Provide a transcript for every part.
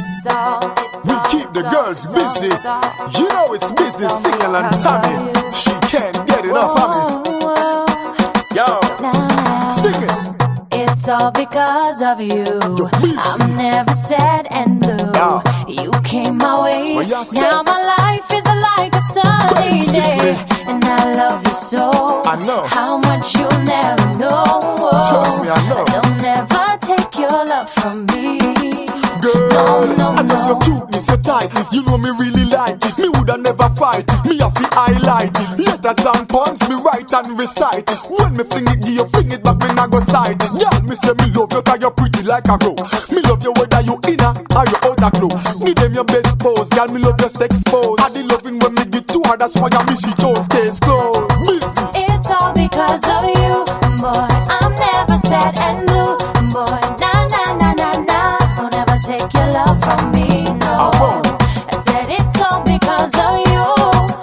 We keep the girls busy. You know it's busy singing and Tammy. She can't get enough of me. Yo, sing it. It's all because of you. I'm never sad and blue. You came my way. Now my life is like a sunny day. And I love you so. I know how much you'll never know. Trust me, I know. They'll never take your love from me. Girl, no, I just your cuteness, your tightness. You know me really like it. Me woulda never fight it. Me have to highlight it. Letters and poems, me write and recite it. When me fling it, give you fling it back, me nah go side it. Girl, me say me love you 'cause you're pretty like a rose. Me love you whether you inner or you outer clothes. Give them your best pose, girl. Me love your sex pose. I the loving when me get to her, that's why I miss she chose case closed. Busy. It's all because of you, boy. I'm never sad and blue, boy. Nah, nah, nah, nah, nah. Don't ever take your love from me, no. I won't. I said it's all because of you.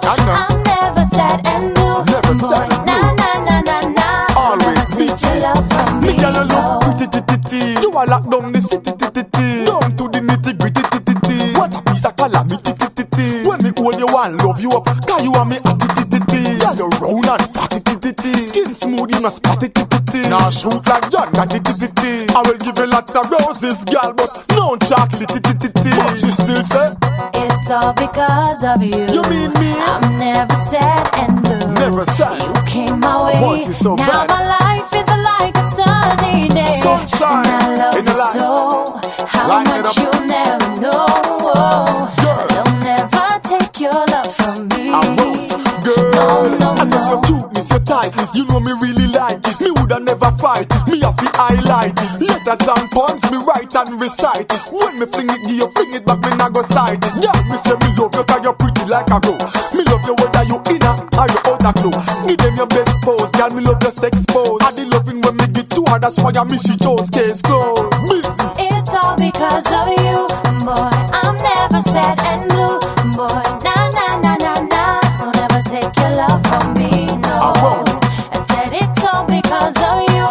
I know. I'm never sad and blue, Never boy. sad and Nah, nah, nah, nah, nah. Always Don't ever busy. take your love from Me me, girl, you no. look pretty titty. You a lock down the city titty. Down to the nitty gritty titty. What a piece of calamity titty. When me hold you and love you up, 'cause you and me a titty. Girl, you round and fatty titty. Skin smooth, you no spotty titty. Now shoot like John, that titty. I will give you lots of roses, girl, but no chocolate titty. But she still say, It's all because of you. you mean me? I'm never sad and blue. Never sad. You came my way. Want you so now bad. my life is like a sunny day. Sunshine and I love in the you light. so. How Light it much up. you'll never know. Girl. They'll never take your love from me. I won't, girl. No, I just your no. cuteness, your tightness. You know me really like it. Me woulda never fight it. Me have to highlight it. Letters and poems, me write and recite it. When me fling it, give you fling it back, me nah go side it. Yeah, me say me love you 'cause you're pretty like a rose. Me love you whether you inner or you outer clothes. Give them your best pose, girl. Me love your sex pose. I the loving when me get to her, that's why I miss she chose case closed. Busy. It's all because of you, boy. I'm never sad and blue, boy. Nah, nah, nah, nah, nah. Don't ever take your love from me, no. I won't. I said it's all because of you.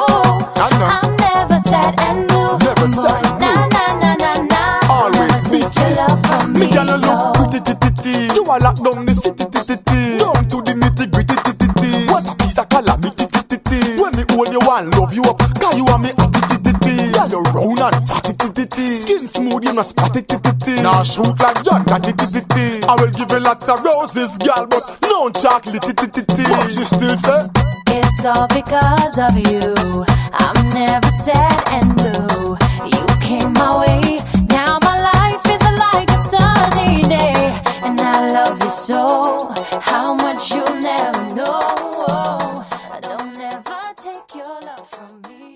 I know. I'm never sad and blue, Never boy. sad and blue. Nah, nah, nah, nah, nah. Always Don't ever busy. take your love from Me girl, you no. look pretty titty. You a lock down the city titty. Down to the nitty gritty titty. What a piece of calamity titty. When me hold you and love you up, 'cause you and me a titty. Girl, you round and fatty titty. Skin smooth, you no spotty titty. Now shoot like John, that titty. I will give you lots of roses, girl, but no chocolate titty. But she still say, It's all because of you. I'm never sad and blue. You came my way. Now my life is like a sunny day. And I love you so. How much you'll never know. Don't ever take your love from me.